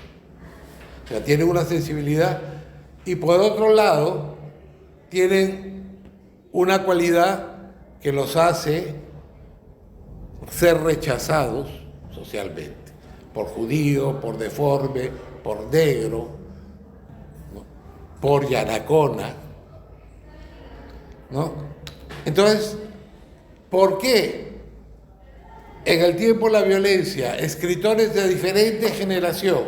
o sea, tienen una sensibilidad, y por otro lado tienen una cualidad que los hace ser rechazados socialmente, por judío, por deforme, por negro, ¿no? Por yanacona, ¿no? Entonces, ¿por qué en el tiempo de la violencia escritores de diferente generación,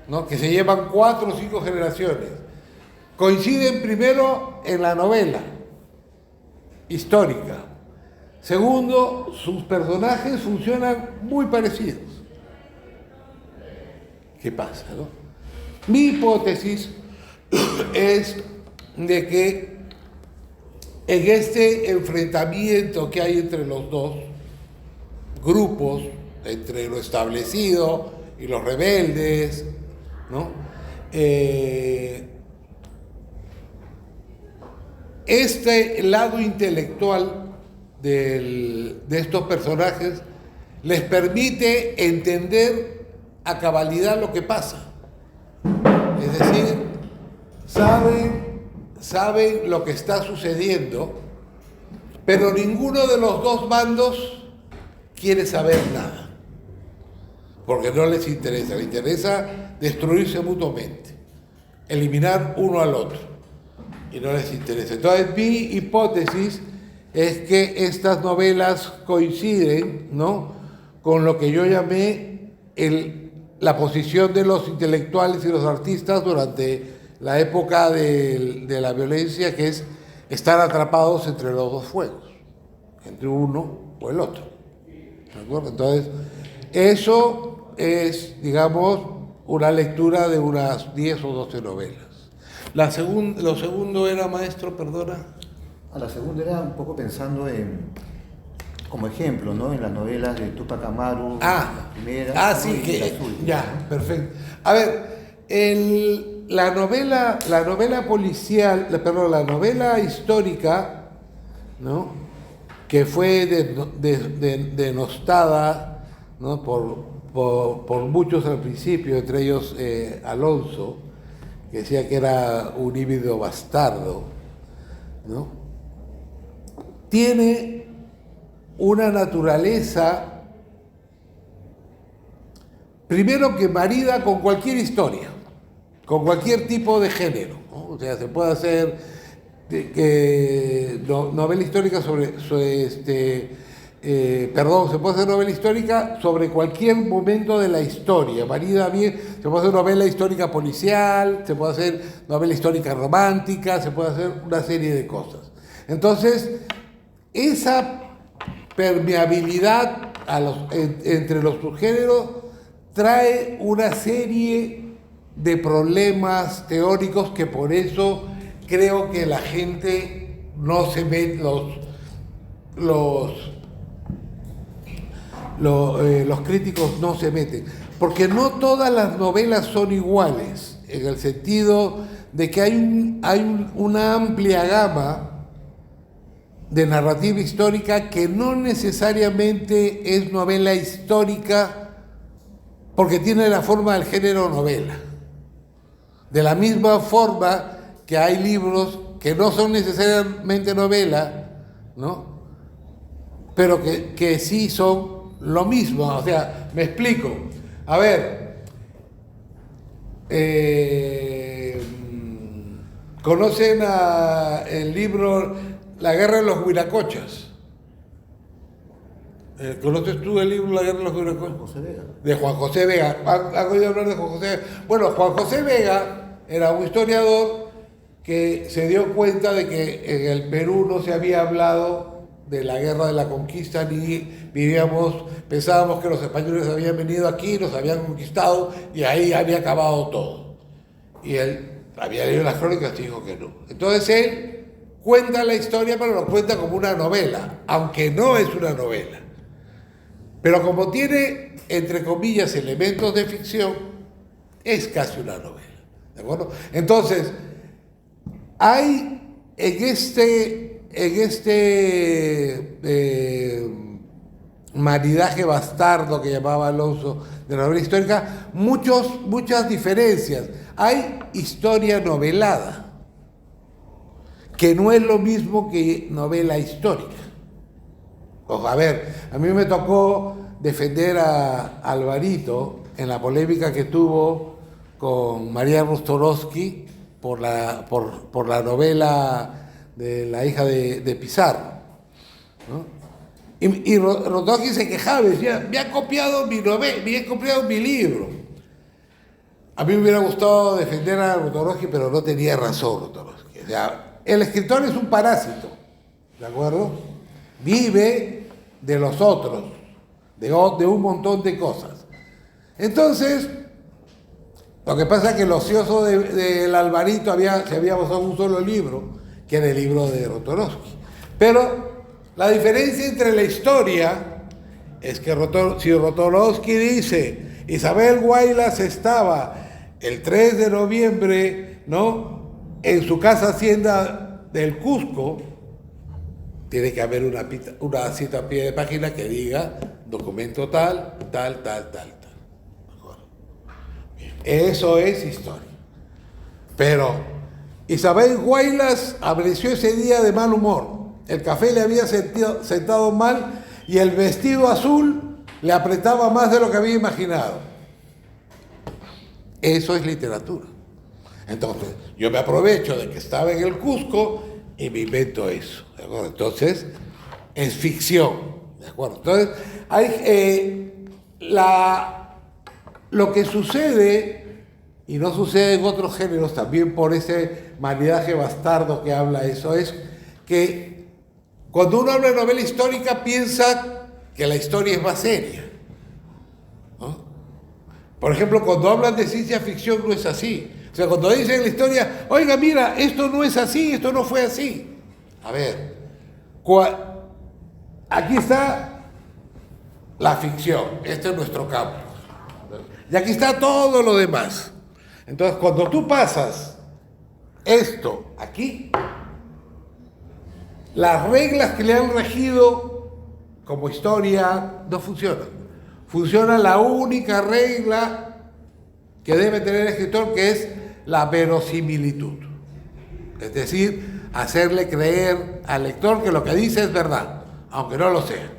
¿no? Que se llevan 4 o 5 generaciones, coinciden primero en la novela histórica? Segundo, sus personajes funcionan muy parecidos. ¿Qué pasa, no? Mi hipótesis es de que en este enfrentamiento que hay entre los dos grupos, entre lo establecido y los rebeldes, ¿no? Este lado intelectual de estos personajes les permite entender a cabalidad lo que pasa. Es decir, saben lo que está sucediendo, pero ninguno de los dos bandos quiere saber nada, porque no les interesa. Les interesa destruirse mutuamente, eliminar uno al otro, y no les interesa. Entonces mi hipótesis es que estas novelas coinciden, ¿no?, con lo que yo llamé la posición de los intelectuales y los artistas durante la época de la violencia, que es estar atrapados entre los dos fuegos, entre uno o el otro. ¿De acuerdo? Entonces, eso es, digamos, una lectura de unas 10 o 12 novelas. Lo segundo era, maestro, perdona. A la segunda era un poco pensando como ejemplo, ¿no? En las novelas de Tupac Amaru, la primera, sí, y que las últimas, ya, ¿no? perfecto. A ver, la novela policial, la novela histórica, ¿no?, que fue denostada, ¿no?, por muchos al principio, entre ellos Alonso, que decía que era un híbrido bastardo, ¿no?, tiene una naturaleza, primero, que marida con cualquier historia, con cualquier tipo de género, ¿no? O sea, se puede hacer novela histórica se puede hacer novela histórica sobre cualquier momento de la historia, marida bien. Se puede hacer novela histórica policial, se puede hacer novela histórica romántica, se puede hacer una serie de cosas. Entonces, esa permeabilidad entre los subgéneros trae una serie de problemas teóricos que por eso creo que la gente no se mete, los críticos no se meten, porque no todas las novelas son iguales, en el sentido de que hay una amplia gama de narrativa histórica que no necesariamente es novela histórica porque tiene la forma del género novela. De la misma forma que hay libros que no son necesariamente novela, ¿no?, pero que sí son lo mismo. O sea, me explico. A ver, ¿conocen el libro La guerra de los huiracochas? ¿Conoces tú el libro La guerra de los huiracochas? José Vega. De Juan José Vega. ¿Has oído hablar de Juan José Vega? Bueno, Juan José Vega era un historiador que se dio cuenta de que en el Perú no se había hablado de la guerra de la conquista, ni pensábamos que los españoles habían venido aquí, nos habían conquistado y ahí había acabado todo. Y él había leído las crónicas y dijo que no. Entonces él cuenta la historia, pero lo cuenta como una novela, aunque no es una novela. Pero como tiene, entre comillas, elementos de ficción, es casi una novela. ¿De acuerdo? Entonces, hay en este maridaje bastardo que llamaba Alonso de la novela histórica, muchas diferencias. Hay historia novelada, que no es lo mismo que novela histórica. Ojo, a ver, a mí me tocó defender a Alvarito en la polémica que tuvo con María Rostorovsky por la novela de la hija de Pizarro, ¿no? Y Rostorovsky se quejaba y decía, me ha copiado mi novela, me ha copiado mi libro. A mí me hubiera gustado defender a Rostorovsky, pero no tenía razón Rostorovsky. O sea, el escritor es un parásito, ¿de acuerdo? Vive de los otros, de un montón de cosas. Entonces, lo que pasa es que el ocioso del Alvarito se había basado en un solo libro, que era el libro de Rostorovsky. Pero la diferencia entre la historia es que si Rostorovsky dice Isabel Guaylas estaba el 3 de noviembre, ¿no?, en su casa hacienda del Cusco, tiene que haber una cita a pie de página que diga documento tal. Eso es historia. Pero Isabel Guaylas amaneció ese día de mal humor. El café le había sentado mal y el vestido azul le apretaba más de lo que había imaginado. Eso es literatura. Entonces, yo me aprovecho de que estaba en el Cusco y me invento eso, ¿de acuerdo? Entonces, es ficción, ¿de acuerdo? Entonces, lo que sucede, y no sucede en otros géneros, también por ese maridaje bastardo que habla eso, es que cuando uno habla de novela histórica piensa que la historia es más seria, ¿no? Por ejemplo, cuando hablan de ciencia ficción no es así. O sea, cuando dicen la historia, oiga, mira, esto no es así, esto no fue así. A ver, aquí está la ficción, este es nuestro campo. Y aquí está todo lo demás. Entonces, cuando tú pasas esto aquí, las reglas que le han regido como historia no funcionan. Funciona la única regla que debe tener el escritor, que es la verosimilitud. Es decir, hacerle creer al lector que lo que dice es verdad, aunque no lo sea.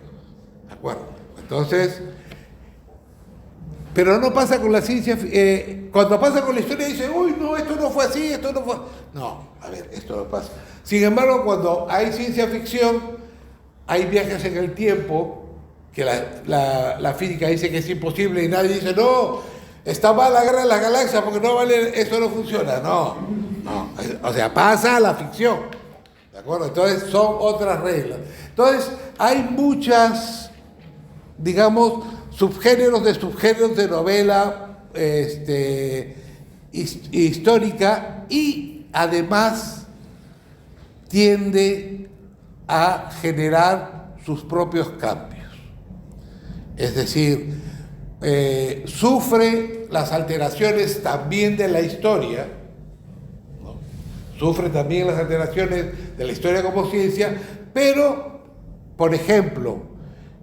¿De acuerdo? Entonces, pero no pasa con la ciencia. Cuando pasa con la historia dice, uy, no, esto no fue así, esto no fue. No, a ver, esto no pasa. Sin embargo, cuando hay ciencia ficción, hay viajes en el tiempo, que la física dice que es imposible y nadie dice, no, está mal la guerra de las galaxias porque no vale, eso no funciona. No. O sea, pasa a la ficción. ¿De acuerdo? Entonces son otras reglas. Entonces, hay muchas, digamos, subgéneros de novela histórica, y además tiende a generar sus propios cambios. Es decir, sufre las alteraciones también de la historia, ¿no? Sufre también las alteraciones de la historia como ciencia, pero, por ejemplo,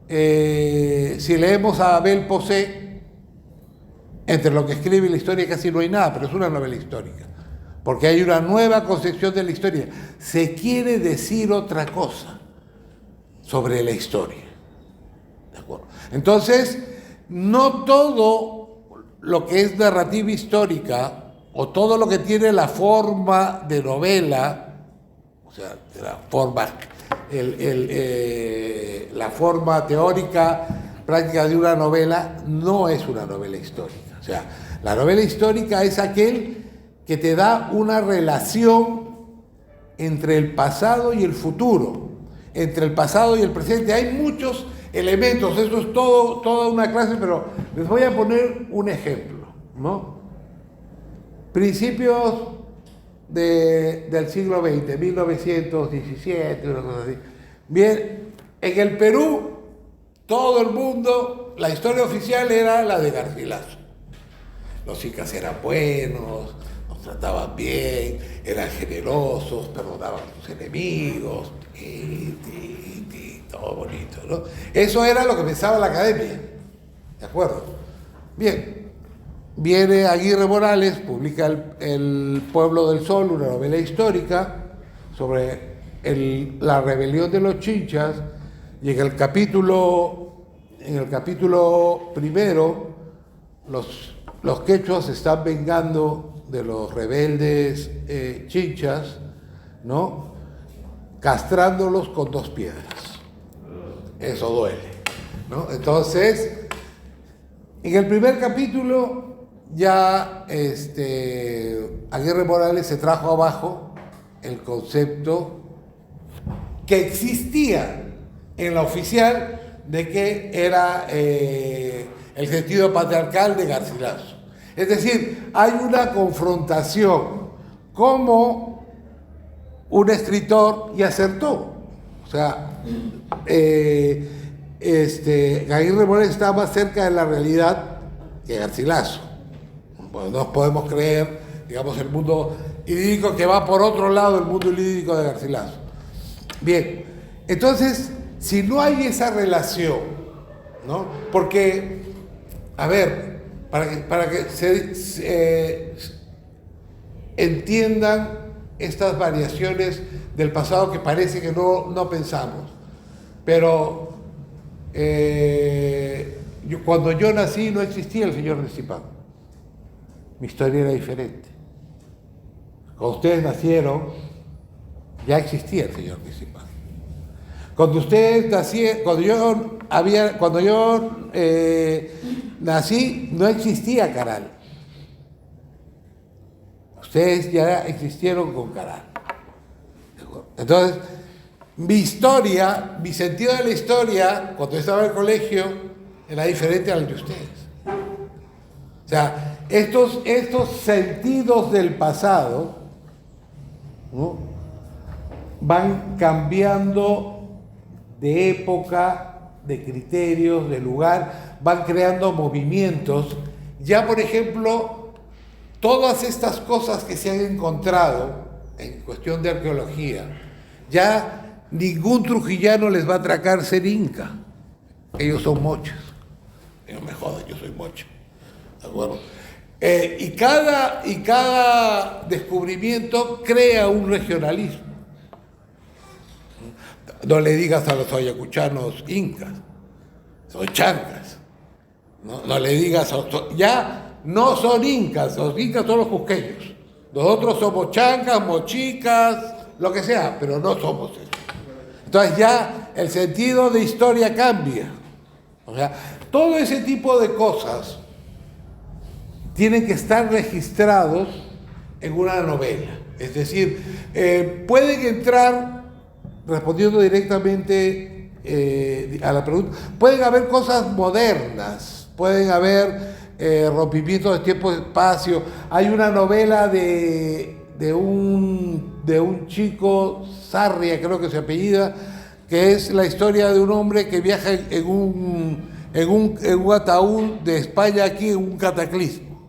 si leemos a Abel Posé, entre lo que escribe y la historia casi no hay nada, pero es una novela histórica, porque hay una nueva concepción de la historia. Se quiere decir otra cosa sobre la historia. ¿De acuerdo? Entonces, no todo lo que es narrativa histórica o todo lo que tiene la forma de novela, o sea, la forma teórica práctica de una novela, no es una novela histórica. O sea, la novela histórica es aquel que te da una relación entre el pasado y el futuro, entre el pasado y el presente. Hay muchos elementos, eso es toda una clase, pero les voy a poner un ejemplo, ¿no? Principios del siglo XX, 1917, una cosa así. Bien, en el Perú, todo el mundo, la historia oficial era la de Garcilaso. Los incas eran buenos, nos trataban bien, eran generosos, perdonaban a sus enemigos, todo bonito, ¿no? Eso era lo que pensaba la academia, ¿de acuerdo? Bien, viene Aguirre Morales, publica el Pueblo del Sol, una novela histórica sobre la rebelión de los Chinchas, y en el capítulo primero, los quechuas se están vengando de los rebeldes Chinchas, ¿no? Castrándolos con 2 piedras. Eso duele, ¿no? Entonces, en el primer capítulo ya Aguirre Morales se trajo abajo el concepto que existía en la oficial de que era el sentido patriarcal de Garcilaso. Es decir, hay una confrontación como un escritor y acertó. O sea, Aguirre Morales está más cerca de la realidad que Garcilaso. Bueno, no podemos creer, digamos, el mundo idílico que va por otro lado del mundo idílico de Garcilaso. Bien, entonces, si no hay esa relación, ¿no? Porque, a ver, para que se entiendan estas variaciones del pasado que parece que no pensamos, pero cuando yo nací no existía el señor Necipán. Mi historia era diferente. Cuando ustedes nacieron, ya existía el señor Necipán. Cuando ustedes nacieron, cuando yo nací, no existía Caral. Ustedes ya existieron con Caral. Entonces, mi historia, mi sentido de la historia, cuando estaba en el colegio, era diferente al de ustedes. O sea, estos sentidos del pasado, ¿no?, van cambiando de época, de criterios, de lugar, van creando movimientos. Ya, por ejemplo, todas estas cosas que se han encontrado en cuestión de arqueología, ya ningún trujillano les va a atracar ser inca. Ellos son mochos. No me jodan, yo soy mocho. ¿De acuerdo? Y cada descubrimiento crea un regionalismo. No le digas a los ayacuchanos incas, son chancas. No le digas ya no son incas, los incas son los cusqueños. Nosotros somos chancas, mochicas, lo que sea, pero no somos eso. Entonces ya el sentido de historia cambia. O sea, todo ese tipo de cosas tienen que estar registrados en una novela. Es decir, pueden entrar, respondiendo directamente a la pregunta, pueden haber cosas modernas, pueden haber rompimientos de tiempo y espacio. Hay una novela de un chico, Sarria creo que se apellida, que es la historia de un hombre que viaja en un ataúd de España aquí en un cataclismo,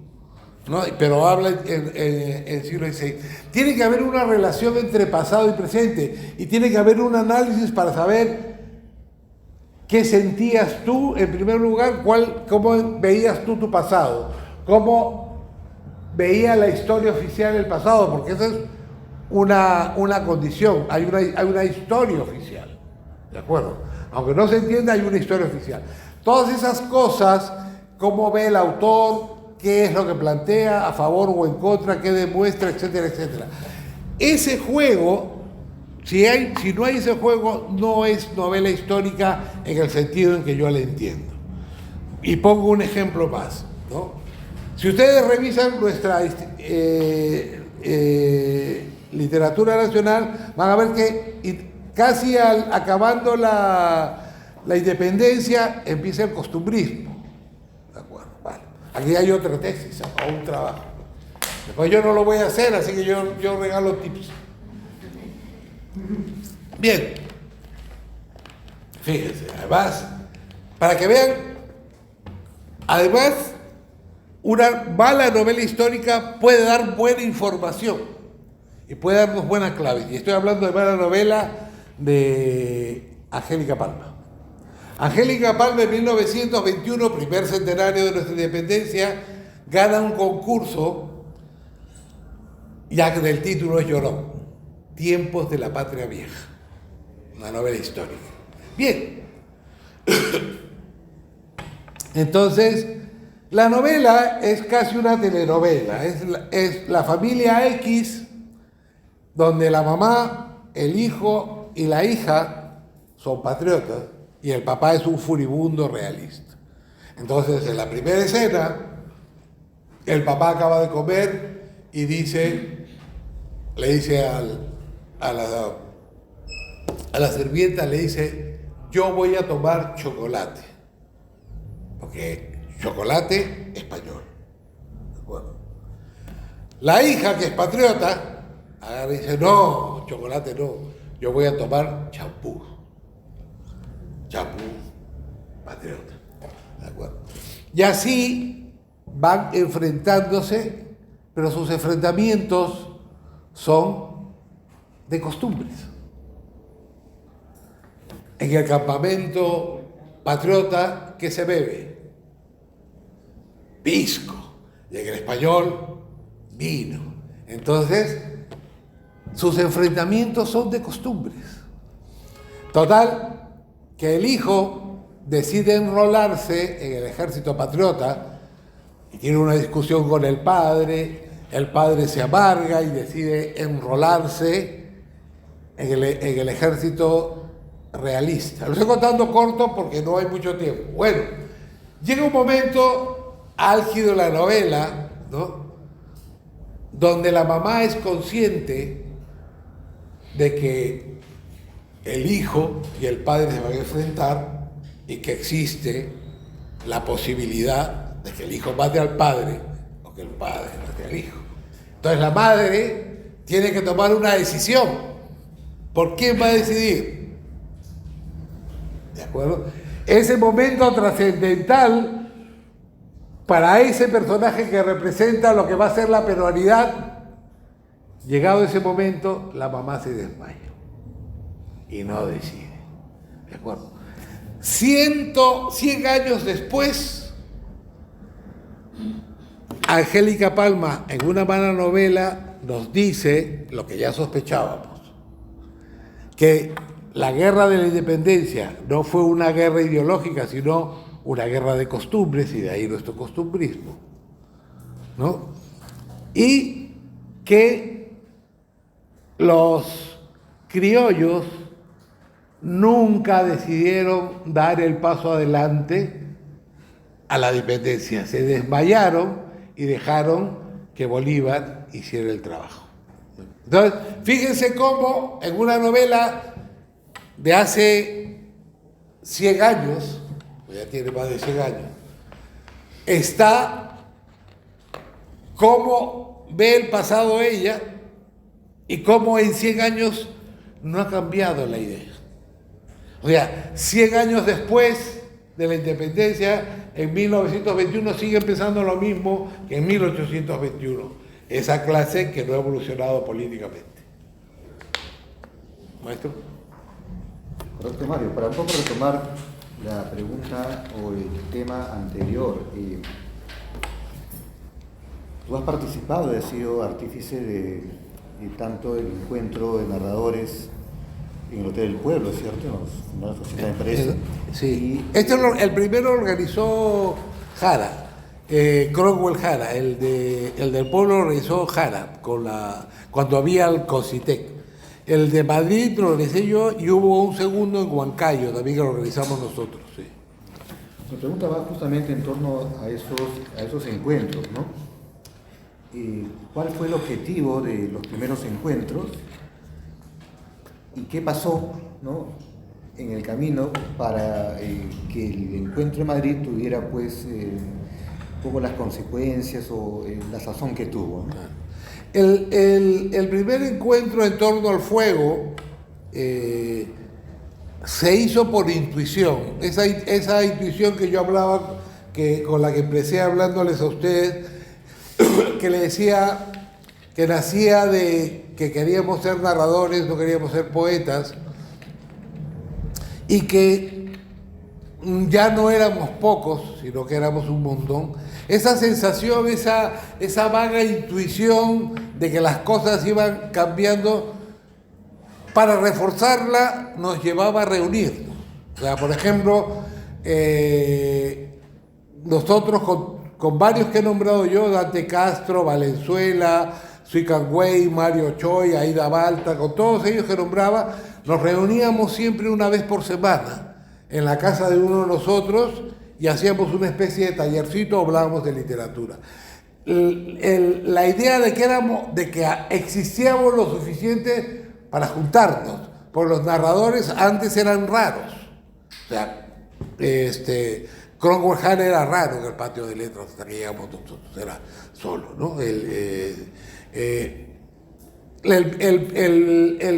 ¿no? Pero habla en siglo XVI. Tiene que haber una relación entre pasado y presente, y tiene que haber un análisis para saber qué sentías tú, en primer lugar, cómo veías tú tu pasado, cómo veía la historia oficial del pasado, porque esa es una condición. Hay una historia oficial, ¿de acuerdo? Aunque no se entienda, hay una historia oficial. Todas esas cosas, cómo ve el autor, qué es lo que plantea, a favor o en contra, qué demuestra, etcétera, etcétera. Ese juego, si no hay ese juego, no es novela histórica en el sentido en que yo la entiendo. Y pongo un ejemplo más, ¿no? Si ustedes revisan nuestra literatura nacional, van a ver que casi acabando la independencia empieza el costumbrismo. ¿De acuerdo? Vale. Aquí hay otra tesis, o un trabajo. Después yo no lo voy a hacer, así que yo regalo tips. Bien. Fíjense, además, para que vean, además, una mala novela histórica puede dar buena información y puede darnos buenas claves. Y estoy hablando de mala novela de Angélica Palma. Angélica Palma en 1921, primer centenario de nuestra independencia, gana un concurso, ya que el título es Llorón, Tiempos de la Patria Vieja, una novela histórica. Bien, entonces la novela es casi una telenovela, es la familia X, donde la mamá, el hijo y la hija son patriotas y el papá es un furibundo realista. Entonces, en la primera escena, el papá acaba de comer y le dice a la sirvienta, le dice: yo voy a tomar chocolate, porque chocolate español. ¿De acuerdo? La hija, que es patriota, agarra y dice: no, chocolate no, yo voy a tomar champú. Champú, patriota. ¿De acuerdo? Y así van enfrentándose, pero sus enfrentamientos son de costumbres. En el campamento patriota, ¿qué se bebe? Pisco. Y en el español, vino. Entonces, sus enfrentamientos son de costumbres. Total, que el hijo decide enrolarse en el ejército patriota y tiene una discusión con el padre se amarga y decide enrolarse en el ejército realista. Lo estoy contando corto porque no hay mucho tiempo. Bueno, llega un momento álgido en la novela, ¿no?, donde la mamá es consciente de que el hijo y el padre se van a enfrentar y que existe la posibilidad de que el hijo mate al padre o que el padre mate al hijo. Entonces la madre tiene que tomar una decisión. ¿Por quién va a decidir? ¿De acuerdo? Ese momento trascendental para ese personaje que representa lo que va a ser la peruanidad, llegado ese momento, la mamá se desmaya y no decide. ¿De acuerdo? 100 años después, Angélica Palma, en una mala novela, nos dice lo que ya sospechábamos, que la guerra de la independencia no fue una guerra ideológica, sino una guerra de costumbres, y de ahí nuestro costumbrismo, ¿no? Y que los criollos nunca decidieron dar el paso adelante a la independencia. Se desmayaron y dejaron que Bolívar hiciera el trabajo. Entonces, fíjense cómo en una novela de hace 100 años, ya tiene más de 100 años, está cómo ve el pasado ella y cómo en 100 años no ha cambiado la idea. O sea, 100 años después de la independencia, en 1921 sigue pensando lo mismo que en 1821. Esa clase que no ha evolucionado políticamente. Maestro. Correcto, Mario. Para un poco retomar la pregunta o el tema anterior, tú has participado y has sido artífice de tanto el encuentro de narradores en el Hotel del Pueblo, ¿cierto? En la sociedad de empresa. Sí. El primero lo organizó Jara, Cromwell Jara, el del pueblo lo organizó Jara, cuando había el COSITEC. El de Madrid lo organicé yo y hubo un segundo en Huancayo, también que lo organizamos nosotros. Sí. Mi pregunta va justamente en torno a esos encuentros, ¿no? ¿Cuál fue el objetivo de los primeros encuentros? ¿Y qué pasó, ¿no?, en el camino para que el encuentro de Madrid tuviera pues poco las consecuencias o la sazón que tuvo, ¿no? El primer encuentro en torno al fuego se hizo por intuición. Esa intuición que yo hablaba, con la que empecé hablándoles a ustedes, que le decía que nacía de que queríamos ser narradores, no queríamos ser poetas, y que ya no éramos pocos, sino que éramos un montón. Esa sensación, esa vaga intuición de que las cosas iban cambiando, para reforzarla nos llevaba a reunirnos. O sea, por ejemplo, nosotros con varios que he nombrado yo, Dante Castro, Valenzuela, Suicanguey, Mario Choi, Aida Balta, con todos ellos que nombraba, nos reuníamos siempre una vez por semana en la casa de uno de nosotros y hacíamos una especie de tallercito, hablábamos de literatura. La idea de que existíamos lo suficiente para juntarnos, porque los narradores antes eran raros. O sea, Cromwell Hall era raro en el patio de letras hasta que llegamos nosotros, era solo, ¿no? El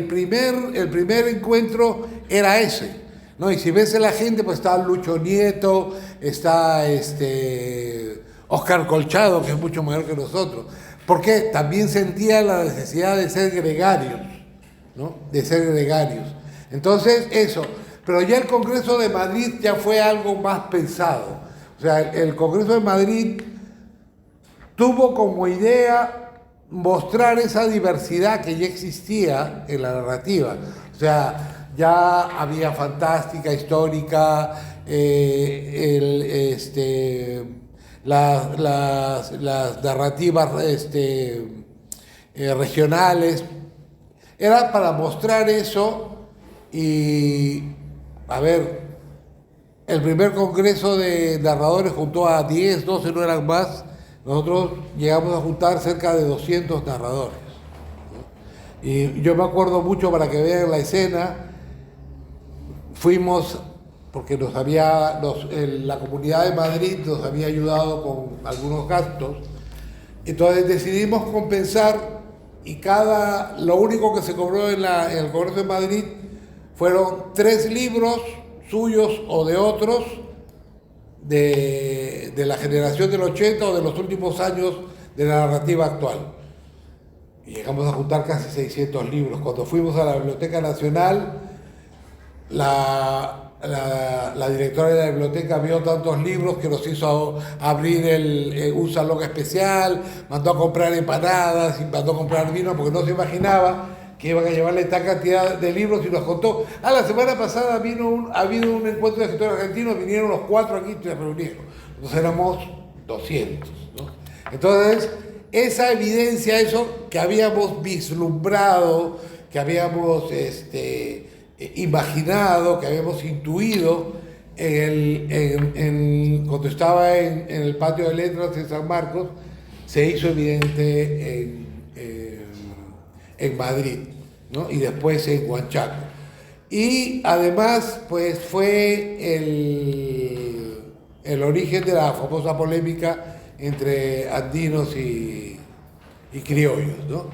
primer encuentro era ese, ¿no? Y si ves a la gente, pues está Lucho Nieto, está Oscar Colchado, que es mucho mayor que nosotros, porque también sentía la necesidad de ser gregarios, ¿no? De ser gregarios. Entonces, eso. Pero ya el Congreso de Madrid ya fue algo más pensado. O sea, el Congreso de Madrid tuvo como idea mostrar esa diversidad que ya existía en la narrativa. O sea, ya había fantástica, histórica, las narrativas regionales. Era para mostrar eso y, a ver, el primer congreso de narradores juntó a 10, 12, no eran más. Nosotros llegamos a juntar cerca de 200 narradores, ¿no? Y yo me acuerdo mucho, para que vean la escena, fuimos, porque la Comunidad de Madrid nos había ayudado con algunos gastos, entonces decidimos compensar y lo único que se cobró en el Congreso de Madrid fueron 3 libros suyos o de otros, de la generación del 80 o de los últimos años de la narrativa actual. Y llegamos a juntar casi 600 libros. Cuando fuimos a la Biblioteca Nacional, la directora de la biblioteca vio tantos libros que nos hizo abrir un salón especial, mandó a comprar empanadas y mandó a comprar vino, porque no se imaginaba que iban a llevarle tal cantidad de libros, y nos contó: la semana pasada ha habido un encuentro de escritores argentinos, vinieron los 4 aquí y se reunieron. Entonces éramos 200, ¿no? Entonces, esa evidencia, eso que habíamos vislumbrado, que habíamos imaginado, que habíamos intuido cuando estaba en el patio de letras de San Marcos, se hizo evidente en Madrid, ¿no? Y después en Huanchaco. Y además, pues fue el origen de la famosa polémica entre andinos y criollos, ¿no?